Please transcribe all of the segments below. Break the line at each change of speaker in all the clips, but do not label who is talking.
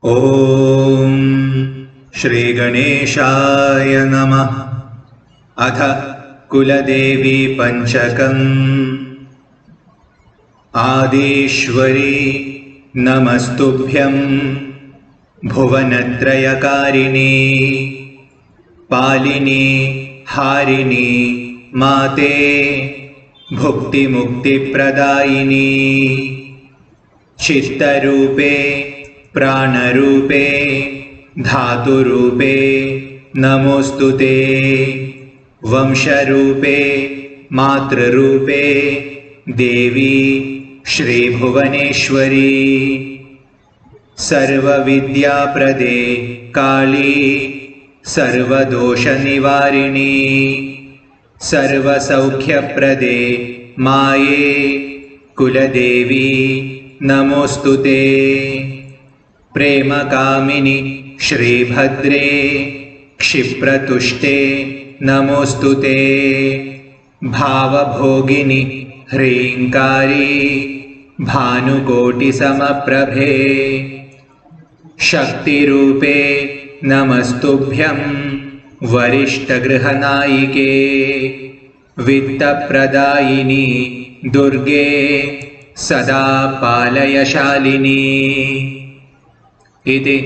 ॐ श्रीगणेशाय नमः। अथ कुलदेवी पंचकम्। आदिश्वरी नमस्तुभ्यं भुवनत्रयकारिणी पालिनी हारिणी माते भुक्तिमुक्तिप्रदायिनी चित्तरूपे प्राणरूपे धातुरूपे नमोस्तुते। वंशरूपे मातृरूपे देवी श्रीभुवनेश्वरी सर्वविद्याप्रदे काली सर्वदोषनिवारिणी सर्वसौख्यप्रदे माये कुलदेवी नमोस्तुते। प्रेमकामिनि श्रीभद्रे क्षिप्रतुष्टे नमोस्तुते। भावभोगिनि ह्रीङ्कारी भानुकोटिसमप्रभे शक्तिरूपे नमस्तुभ्यं वरिष्ठगृहनायिके वित्तप्रदायिनी दुर्गे सदा पालयशालिनी। इति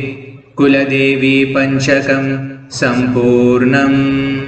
कुलदेवी पंचकं सम्पूर्णम्।